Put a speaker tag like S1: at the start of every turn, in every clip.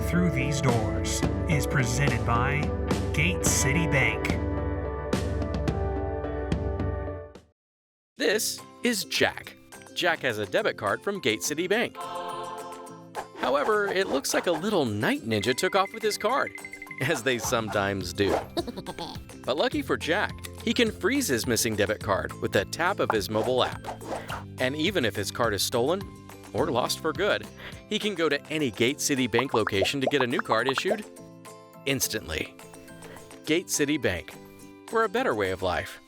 S1: through these doors is presented by Gate City Bank.
S2: This is Jack. Jack has a debit card from Gate City Bank. However, it looks like a little night ninja took off with his card, as they sometimes do. But lucky for Jack, he can freeze his missing debit card with the tap of his mobile app. And even if his card is stolen or lost for good, he can go to any Gate City Bank location to get a new card issued instantly. Gate City Bank, for a better way of life.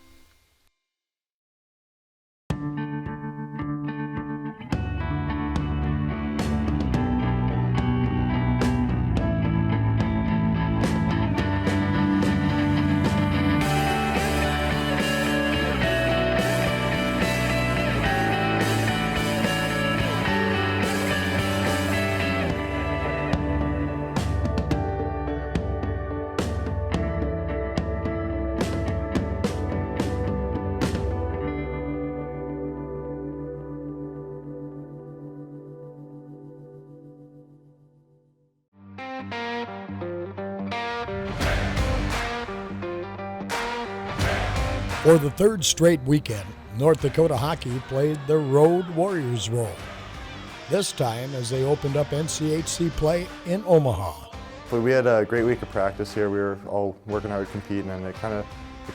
S3: For the third straight weekend, North Dakota Hockey played the Road Warriors role. This time as they opened up NCHC play in Omaha.
S4: We had a great week of practice here. We were all working hard, competing, and it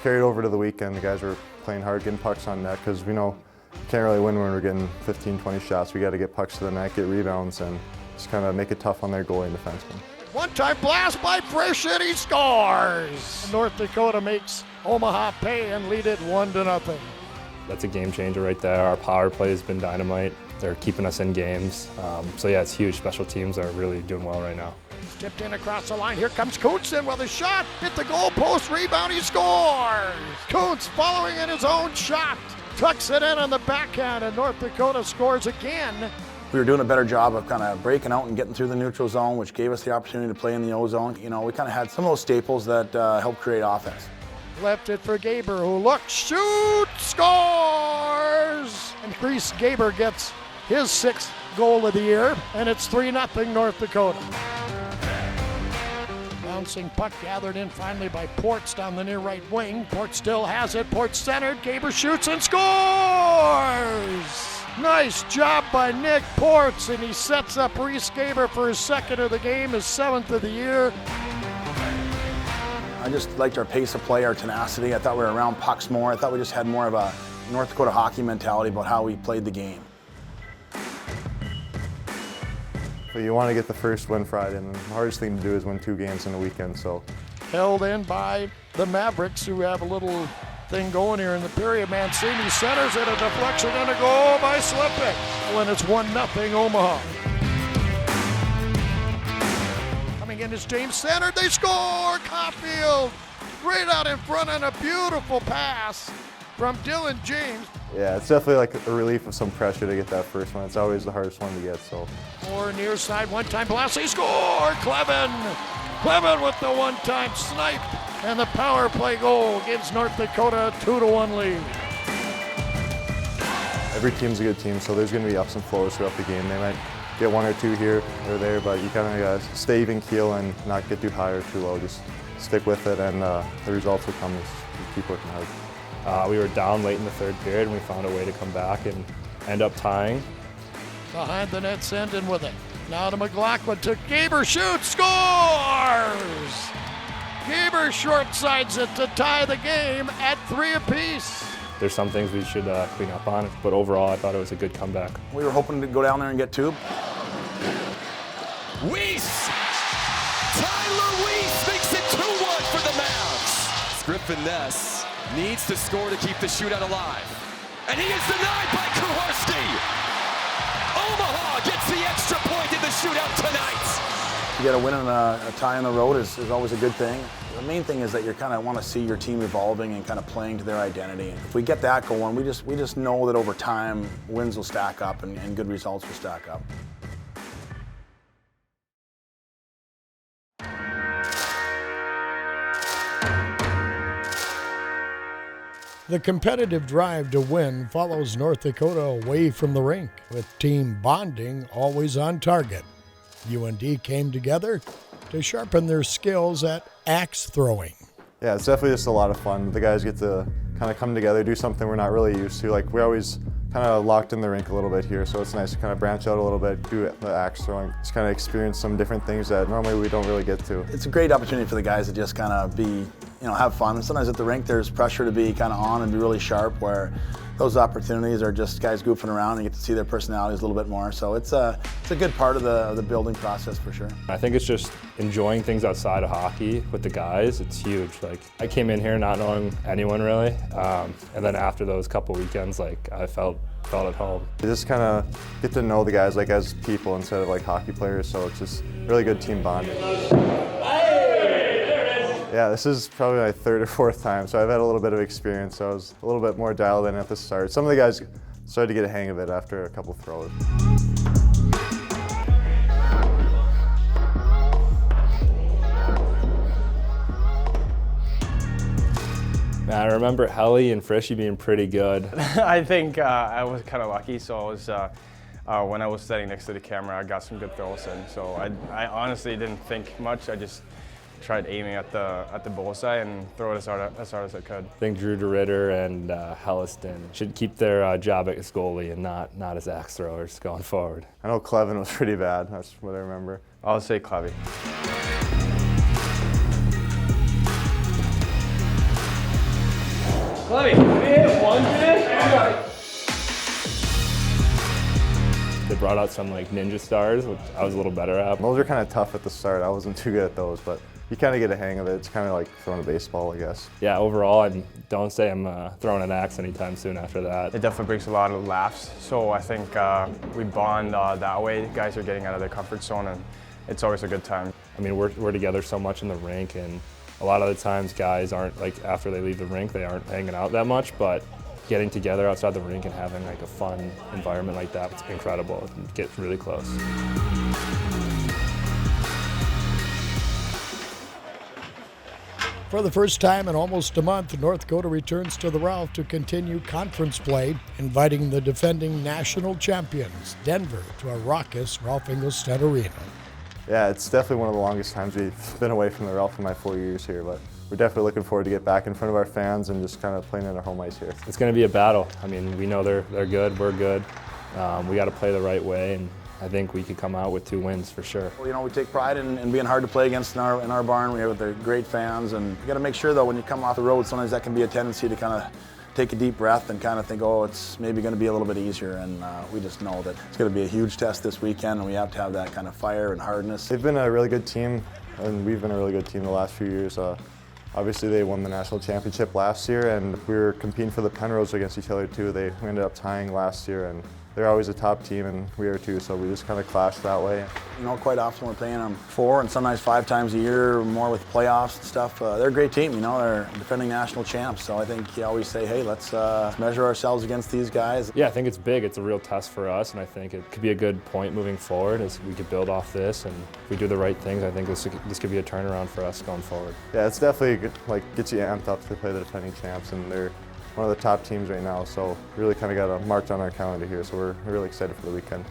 S4: carried over to the weekend. The guys were playing hard, getting pucks on net, because we know you can't really win when we're getting 15, 20 shots. We got to get pucks to the net, get rebounds, and just kind of make it tough on their goalie and defenseman.
S5: One-time blast by Frisch, and he scores! North Dakota makes Omaha pay and lead it 1-0.
S6: That's a game changer right there. Our power play has been dynamite. They're keeping us in games. So yeah, it's huge. Special teams are really doing well right now.
S5: Tipped in across the line. Here comes Kuntz with a shot. Hit the goal post, rebound, he scores! Kuntz following in his own shot. Tucks it in on the backhand, and North Dakota scores again.
S7: We were doing a better job of kind of breaking out and getting through the neutral zone, which gave us the opportunity to play in the O zone. You know, we kind of had some of those staples that helped create offense.
S5: Left it for Gaber, who looks, shoots, scores! And Chris Gaber gets his 6th goal of the year, and it's 3-0 North Dakota. Bouncing puck gathered in finally by Ports down the near right wing. Ports still has it. Ports centered. Gaber shoots and scores! Nice job by Nick Ports, and he sets up Reese Gaber for his 2nd of the game, his 7th of the year.
S7: I just liked our pace of play, our tenacity. I thought we were around pucks more. I thought we just had more of a North Dakota hockey mentality about how we played the game.
S4: But you want to get the first win Friday, and the hardest thing to do is win 2 games in a weekend. So
S5: held in by the Mavericks, who have a little thing going here in the period. Mancini centers it, a deflection and a goal by Slippick. When it's 1-0 Omaha. Coming in is James centered, they score! Caulfield right out in front on a beautiful pass from Dylan James.
S4: yeah, it's definitely like a relief of some pressure to get that first one. It's always the hardest one to get. So.
S5: Or near side, one-time blast, they score! Clevin with the one-time snipe. And the power play goal gives North Dakota a 2-1 lead.
S4: Every team's a good team, so there's going to be ups and flows throughout the game. They might get 1 or 2 here or there, but you kind of got to stay even keel and not get too high or too low. Just stick with it, and the results will come as you keep working hard.
S6: We were down late in the 3rd period, and we found a way to come back and end up tying.
S5: Behind the net, Sendin with it. Now to McLaughlin, to Gaber, shoots, scores! Gaber short sides it to tie the game at 3 apiece.
S6: There's some things we should clean up on, but overall I thought it was a good comeback.
S7: We were hoping to go down there and get 2.
S8: Weiss! Tyler Weiss makes it 2-1 for the Mavs. Griffin Ness needs to score to keep the shootout alive. And he is denied by Kuharski. Omaha gets the extra point in the shootout tonight.
S7: You get a win and a tie on the road is always a good thing. The main thing is that you kind of want to see your team evolving and kind of playing to their identity. If we get that going, we just know that over time wins will stack up and good results will stack up.
S3: The competitive drive to win follows North Dakota away from the rink, with team bonding always on target. UND came together to sharpen their skills at axe throwing.
S4: Yeah, it's definitely just a lot of fun. The guys get to kind of come together, do something we're not really used to. Like, we're always kind of locked in the rink a little bit here, so it's nice to kind of branch out a little bit, do the axe throwing, just kind of experience some different things that normally we don't really get to.
S7: It's a great opportunity for the guys to just kind of be, have fun. And sometimes at the rink there's pressure to be kind of on and be really sharp, where those opportunities are just guys goofing around and you get to see their personalities a little bit more. So it's a good part of the building process for sure.
S6: I think it's just enjoying things outside of hockey with the guys. It's huge. Like, I came in here not knowing anyone really, and then after those couple weekends, like, I felt at home.
S4: You just kind of get to know the guys like as people instead of like hockey players, so it's just really good team bonding. Yeah, this is probably my third or fourth time, so I've had a little bit of experience, so I was a little bit more dialed in at the start. Some of the guys started to get a hang of it after a couple throws.
S6: Man, I remember Helly and Frishy being pretty good.
S9: I think I was kind of lucky, so I was, when I was standing next to the camera, I got some good throws in. So I honestly didn't think much. I just tried aiming at the bullseye and throw it as hard as I could.
S6: I think Drew DeRitter and Helliston should keep their job as goalie and not as axe throwers going forward.
S4: I know Clevin was pretty bad, that's what I remember.
S9: I'll say Clevy.
S10: Clevy, can we hit one today?
S6: They brought out some like ninja stars, which I was a little better at.
S4: Those are kind of tough at the start. I wasn't too good at those, but you kind of get a hang of it. It's kind of like throwing a baseball, I guess.
S6: Yeah, overall, I don't say I'm throwing an axe anytime soon after that.
S9: It definitely brings a lot of laughs, so I think we bond that way. Guys are getting out of their comfort zone, and it's always a good time.
S6: I mean, we're together so much in the rink, and a lot of the times guys aren't, like, after they leave the rink, they aren't hanging out that much, but getting together outside the rink and having like a fun environment like that, it's incredible. It gets really close.
S3: For the first time in almost a month, North Dakota returns to the Ralph to continue conference play, inviting the defending national champions, Denver, to a raucous Ralph Engelstad Arena.
S4: Yeah, it's definitely one of the longest times we've been away from the Ralph in my 4 years here, but we're definitely looking forward to get back in front of our fans and just kind of playing in our home ice here.
S6: It's going to be a battle. I mean, we know they're good, we're good. We got to play the right way, and I think we could come out with 2 wins for sure.
S7: Well, we take pride in being hard to play against in our barn. We have great fans, and you got to make sure though when you come off the road, sometimes that can be a tendency to kind of take a deep breath and kind of think, oh, it's maybe going to be a little bit easier, and we just know that it's going to be a huge test this weekend, and we have to have that kind of fire and hardness.
S4: They've been a really good team, and we've been a really good team the last few years. Obviously, they won the national championship last year, and we were competing for the Penrose against each other too. We ended up tying last year, and they're always a top team, and we are too, so we just kind of clashed that way.
S7: Quite often we're playing them 4 and sometimes 5 times a year, more with playoffs and stuff. They're a great team, they're defending national champs, so I think you always say, hey, let's measure ourselves against these guys.
S6: Yeah, I think it's big. It's a real test for us, and I think it could be a good point moving forward as we could build off this, and if we do the right things, I think this could be a turnaround for us going forward.
S4: Yeah, it's definitely good, gets you amped up to play the defending champs, and they're one of the top teams right now, so really kind of got a march on our calendar here, so we're really excited for the weekend.